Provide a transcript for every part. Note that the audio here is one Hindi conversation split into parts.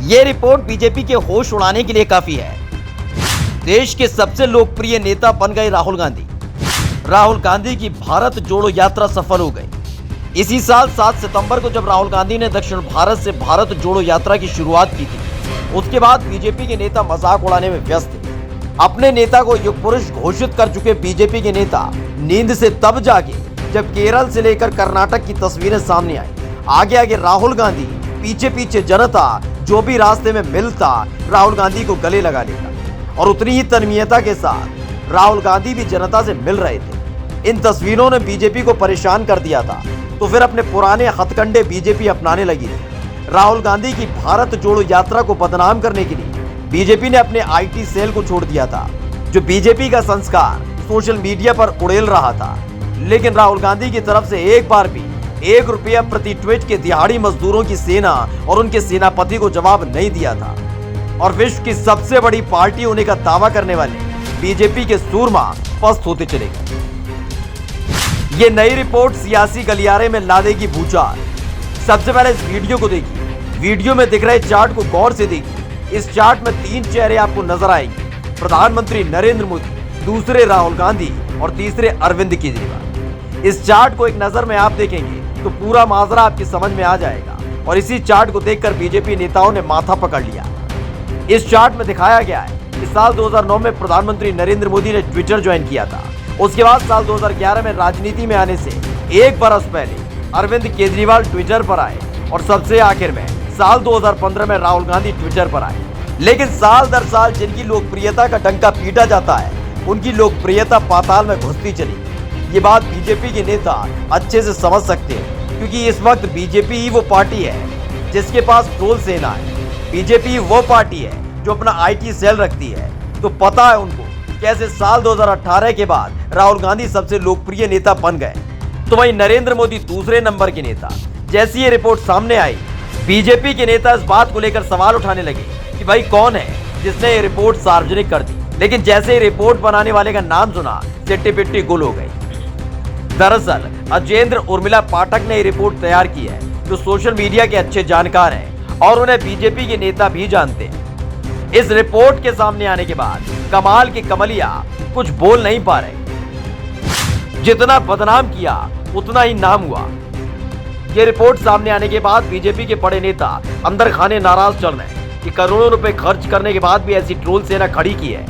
ये रिपोर्ट बीजेपी के होश उड़ाने के लिए काफी है। देश के सबसे लोकप्रिय नेता बन गए राहुल गांधी। राहुल गांधी की भारत जोड़ो यात्रा सफल हो गई। इसी साल 7 सितंबर को जब राहुल गांधी ने दक्षिण भारत से भारत जोड़ो यात्रा की शुरुआत की थी, उसके बाद बीजेपी के नेता मजाक उड़ाने में व्यस्त थे। अपने नेता को युग पुरुष घोषित कर चुके बीजेपी के नेता नींद से तब जागे जब केरल से लेकर कर्नाटक की तस्वीरें सामने आई। आगे आगे राहुल गांधी, पीछे पीछे जनता, जो भी रास्ते में मिलता राहुल गांधी को गले लगा लेता। और उतनी ही तन्मयता के साथ राहुल गांधी भी जनता से मिल रहे थे। इन तस्वीरों ने बीजेपी को परेशान कर दिया था, तो फिर अपने पुराने हथकंडे बीजेपी अपनाने लगी थी। राहुल गांधी की भारत जोड़ो यात्रा को बदनाम करने के लिए बीजेपी ने अपने आईटी सेल को छोड़ दिया था, जो बीजेपी का संस्कार सोशल मीडिया पर उड़ेल रहा था। लेकिन राहुल गांधी की तरफ से एक बार भी 1 रुपया प्रति ट्वीट के दिहाड़ी मजदूरों की सेना और उनके सेनापति को जवाब नहीं दिया था। और विश्व की सबसे बड़ी पार्टी होने का दावा करने वाले बीजेपी के सूरमा पस्त होते चले गए। ये नई रिपोर्ट सियासी गलियारे में ला देगी भूचाल। सबसे पहले इस वीडियो को देखिए। वीडियो में दिख रहे चार्ट को गौर से देखिए। इस चार्ट में 3 चेहरे आपको नजर आएंगे, प्रधानमंत्री नरेंद्र मोदी, दूसरे राहुल गांधी और तीसरे अरविंद केजरीवाल। इस चार्ट को एक नजर में आप देखेंगे तो पूरा माजरा आपकी समझ में आ जाएगा। और इसी चार्ट को देखकर बीजेपी नेताओं ने माथा पकड़ लिया। इस चार्ट में दिखाया गया है कि साल 2009 में प्रधानमंत्री नरेंद्र मोदी ने ट्विटर ज्वाइन किया था। उसके बाद साल 2011 में राजनीति में आने से 1 बरस पहले अरविंद केजरीवाल ट्विटर पर आए और सबसे आखिर में साल 2015 में राहुल गांधी ट्विटर पर आए। लेकिन साल दर साल जिनकी लोकप्रियता का डंका पीटा जाता है, उनकी लोकप्रियता पाताल में घुसती चली। ये बात बीजेपी के नेता अच्छे से समझ सकते हैं, क्योंकि इस वक्त बीजेपी ही वो पार्टी है जिसके पास ट्रोल सेना है। बीजेपी वो पार्टी है जो अपना आईटी सेल रखती है। तो पता है उनको कैसे साल 2018 के बाद राहुल गांधी सबसे लोकप्रिय नेता बन गए। तो वहीं नरेंद्र मोदी दूसरे नंबर के नेता। जैसी ये रिपोर्ट सामने आई, बीजेपी के नेता इस बात को लेकर सवाल उठाने लगे कि भाई कौन है जिसने ये रिपोर्ट सार्वजनिक कर दी। लेकिन जैसे ही रिपोर्ट बनाने वाले का नाम सुना, चिट्टी पिट्टी गुल हो गई। दरअसल अजेंद्र उर्मिला पाठक ने ये रिपोर्ट तैयार की है, जो सोशल मीडिया के अच्छे जानकार हैं और उन्हें बीजेपी के नेता भी जानते हैं। इस रिपोर्ट के सामने आने के बाद कमाल की कमलिया कुछ बोल नहीं पा रहे। जितना बदनाम किया उतना ही नाम हुआ। ये रिपोर्ट सामने आने के बाद बीजेपी के बड़े नेता अंदर खाने नाराज चल रहे हैं कि करोड़ों रुपए खर्च करने के बाद भी ऐसी ट्रोल सेना खड़ी की है,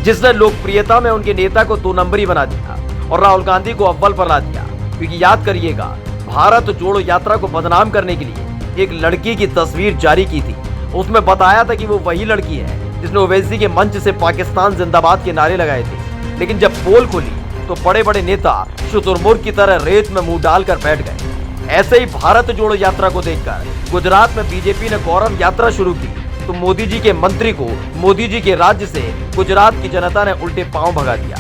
जिसने लोकप्रियता में उनके नेता को 2 नंबरी बना दिया और राहुल गांधी को अव्वल पर ला दिया। क्योंकि याद करिएगा, भारत जोड़ो यात्रा को बदनाम करने के लिए एक लड़की की तस्वीर जारी की थी। उसमें बताया था कि वो वही लड़की है जिसने ओवैसी के मंच से पाकिस्तान जिंदाबाद के नारे लगाए थे। लेकिन जब पोल खुली तो बड़े बड़े नेता शुतुरमुर्ग की तरह रेत में मुंह डालकर बैठ गए। ऐसे ही भारत जोड़ो यात्रा को देखकर गुजरात में बीजेपी ने गौरव यात्रा शुरू की, तो मोदी जी के मंत्री को मोदी जी के राज्य से गुजरात की जनता ने उल्टे पांव भगा दिया।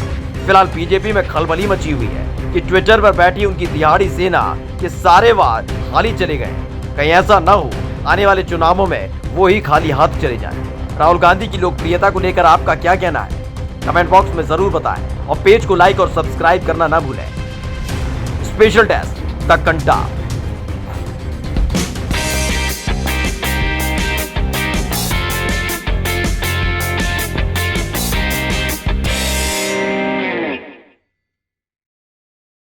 फिलहाल बीजेपी में खलबली मची हुई है कि ट्विटर पर बैठी उनकी दिहाड़ी सेना के सारे वार खाली चले गए। कहीं ऐसा न हो आने वाले चुनावों में वो ही खाली हाथ चले जाएं। राहुल गांधी की लोकप्रियता को लेकर आपका क्या कहना है, कमेंट बॉक्स में जरूर बताएं और पेज को लाइक और सब्सक्राइब करना ना भूलें। स्पेशल डेस्क द कंटा।